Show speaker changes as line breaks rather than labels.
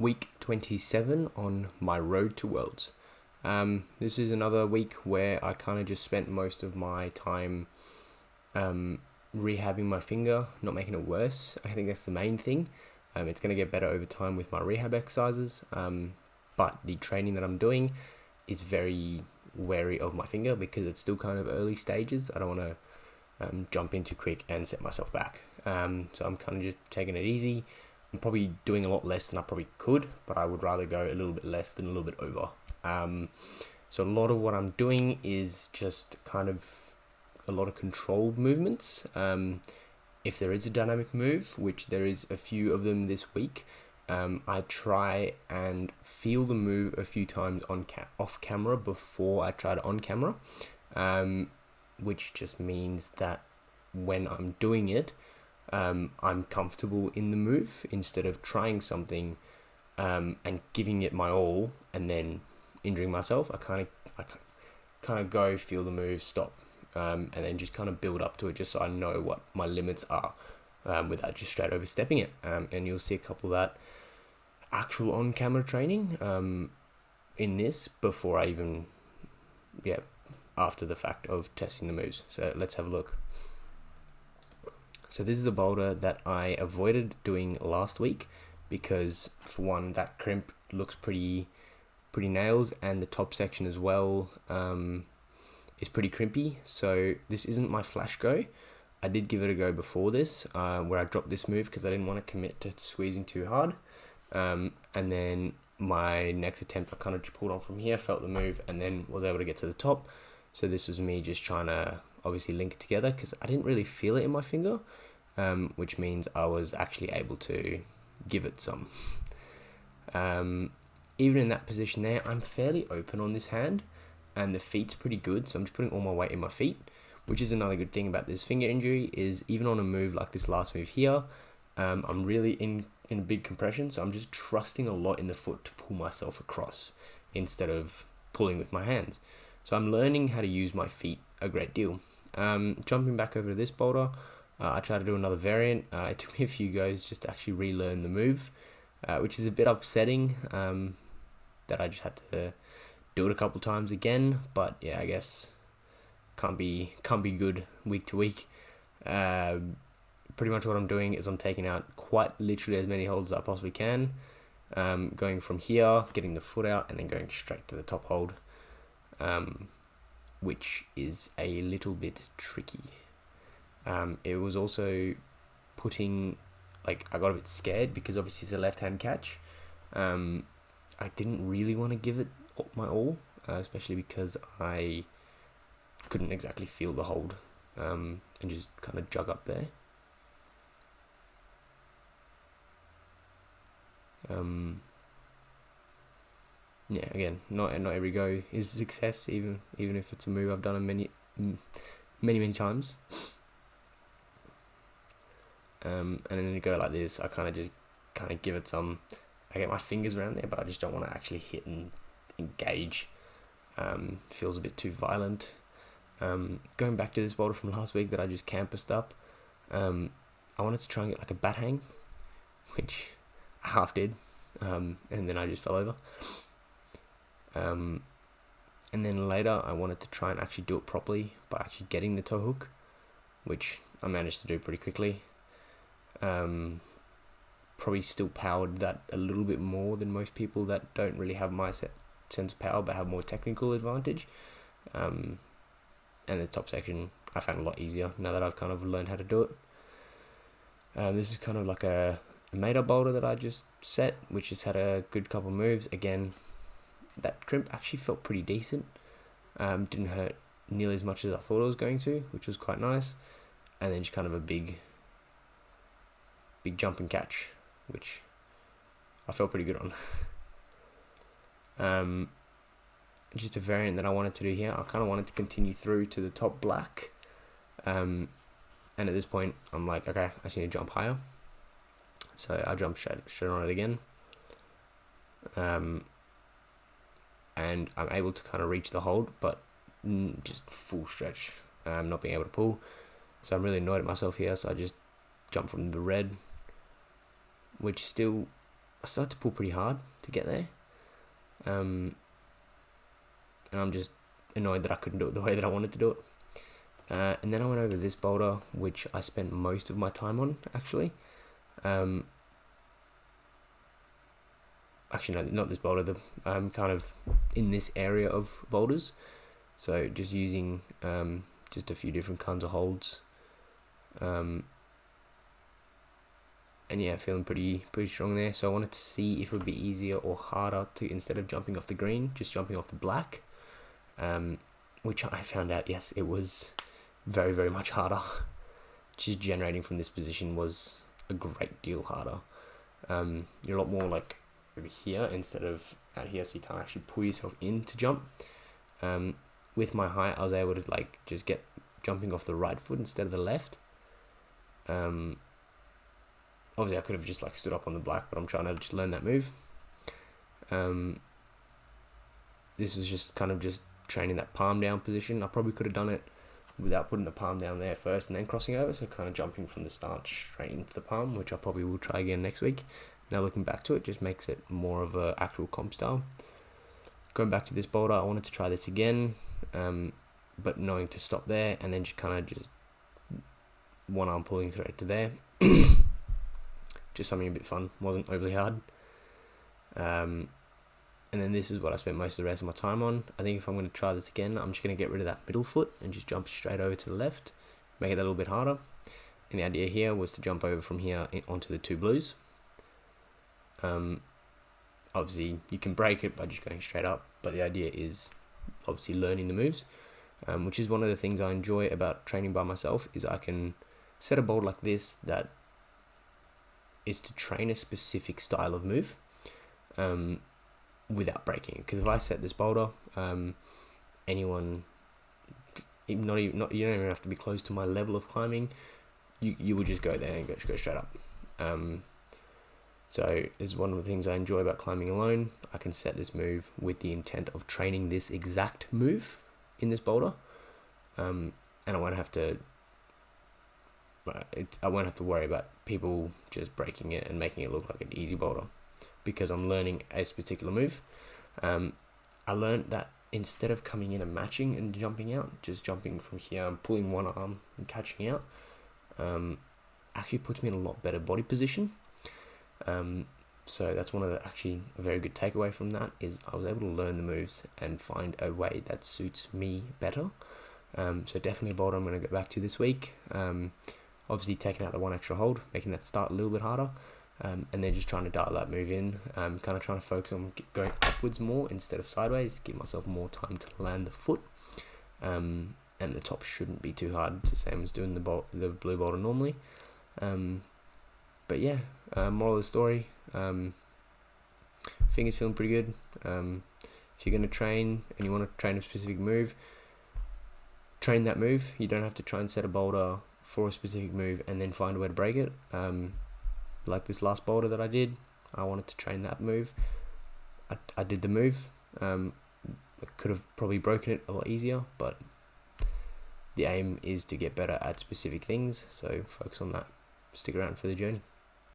Week 27 on my road to Worlds. This is another week where I kind of just spent most of my time rehabbing my finger, not making it worse. I think that's the main thing. It's going to get better over time with my rehab exercises, but the training that I'm doing is very wary of my finger because it's still kind of early stages. I don't want to jump in too quick and set myself back. So I'm kind of just taking it easy. I'm probably doing a lot less than I probably could, but I would rather go a little bit less than a little bit over. So a lot of what I'm doing is just kind of a lot of controlled movements. If there is a dynamic move, which there is a few of them this week, I try and feel the move a few times off camera before I try it on camera, which just means that when I'm doing it, I'm comfortable in the move instead of trying something and giving it my all and then injuring myself. I kind of go feel the move, stop, and then just kind of build up to it just so I know what my limits are without just straight overstepping it. And you'll see a couple of that actual on-camera training in this before I even, after the fact of testing the moves. So let's have a look. So this is a boulder that I avoided doing last week because, for one, that crimp looks pretty nails, and the top section as well is pretty crimpy. So this isn't my flash go. I did give it a go before this, where I dropped this move because I didn't want to commit to squeezing too hard. And then my next attempt, I kind of just pulled on from here, felt the move, and then was able to get to the top. So this was me just trying to obviously link it together because I didn't really feel it in my finger, which means I was actually able to give it some. Even in that position there, I'm fairly open on this hand and the feet's pretty good, so I'm just putting all my weight in my feet, which is another good thing about this finger injury is even on a move like this last move here, I'm really in a big compression, so I'm just trusting a lot in the foot to pull myself across instead of pulling with my hands. So I'm learning how to use my feet a great deal. Jumping back over to this boulder, I tried to do another variant. It took me a few goes just to actually relearn the move, which is a bit upsetting that I just had to do it a couple times again. But yeah, I guess can't be good week to week. Pretty much what I'm doing is I'm taking out quite literally as many holds as I possibly can, going from here, getting the foot out, and then going straight to the top hold. Which is a little bit tricky. It was also putting, I got a bit scared because obviously it's a left-hand catch. I didn't really want to give it my all, especially because I couldn't exactly feel the hold and just kind of jug up there. Again, not every go is a success, even if it's a move I've done many times. And then to go like this, I kind of give it some. I get my fingers around there, but I just don't want to actually hit and engage. Feels a bit too violent. Going back to this boulder from last week that I just campused up, I wanted to try and get like a bat hang, which I half did, and then I just fell over. And then later I wanted to try and actually do it properly by actually getting the toe hook, which I managed to do pretty quickly. Probably still powered that a little bit more than most people that don't really have my sense of power but have more technical advantage. And the top section I found a lot easier now that I've kind of learned how to do it. This is kind of like a made-up boulder that I just set, which has had a good couple moves. Again, that crimp actually felt pretty decent. Didn't hurt nearly as much as I thought it was going to, which was quite nice. And then just kind of a big jump and catch, which I felt pretty good on. Just a variant that I wanted to do here. I kind of wanted to continue through to the top black. And at this point, I'm like, okay, I just need to jump higher. So I jumped straight on it again. And I'm able to kind of reach the hold, but just full stretch, not being able to pull. So I'm really annoyed at myself here, so I just jump from the red, which still started to pull pretty hard to get there. And I'm just annoyed that I couldn't do it the way that I wanted to do it. And then I went over this boulder, which I spent most of my time on, actually. Actually, no, not this boulder. I'm kind of in this area of boulders. So just using just a few different kinds of holds. And yeah, feeling pretty strong there. So I wanted to see if it would be easier or harder to, instead of jumping off the green, just jumping off the black. Which I found out, yes, it was very, very much harder. Just generating from this position was a great deal harder. You're a lot more like over here instead of out here, so you can't actually pull yourself in to jump. With my height, I was able to like just get jumping off the right foot instead of the left. Obviously I could have just like stood up on the black, but I'm trying to just learn that move. This was just kind of just training that palm down position. I probably could have done it without putting the palm down there first and then crossing over, so kind of jumping from the start straight into the palm, which I probably will try again next week. Now looking back to it, just makes it more of a actual comp style. Going back to this boulder, I wanted to try this again, but knowing to stop there and then just kind of just one arm pulling through to there. Just something a bit fun, wasn't overly hard. And then this is what I spent most of the rest of my time on. I think if I'm going to try this again, I'm just going to get rid of that middle foot and just jump straight over to the left, make it a little bit harder. And the idea here was to jump over from here onto the two blues. Obviously you can break it by just going straight up, but the idea is obviously learning the moves, which is one of the things I enjoy about training by myself, is I can set a boulder like this that is to train a specific style of move, without breaking it. Because if I set this boulder, anyone, you don't even have to be close to my level of climbing, you would just go there and go straight up. So it's one of the things I enjoy about climbing alone. I can set this move with the intent of training this exact move in this boulder, and I won't have to worry about people just breaking it and making it look like an easy boulder, because I'm learning a particular move. I learned that instead of coming in and matching and jumping out, just jumping from here and pulling one arm and catching out, actually puts me in a lot better body position. So that's one of the actually a very good takeaway from that, is I was able to learn the moves and find a way that suits me better. So definitely a boulder I'm going to go back to this week. Obviously taking out the one extra hold, making that start a little bit harder, and then just trying to dial that move in, kind of trying to focus on going upwards more instead of sideways, give myself more time to land the foot, and the top shouldn't be too hard. It's the same as doing the blue boulder normally. But yeah, moral of the story, fingers feeling pretty good. If you're going to train and you want to train a specific move, train that move. You don't have to try and set a boulder for a specific move and then find a way to break it. Like this last boulder that I did, I wanted to train that move. I did the move. I could have probably broken it a lot easier, but the aim is to get better at specific things, so focus on that. Stick around for the journey.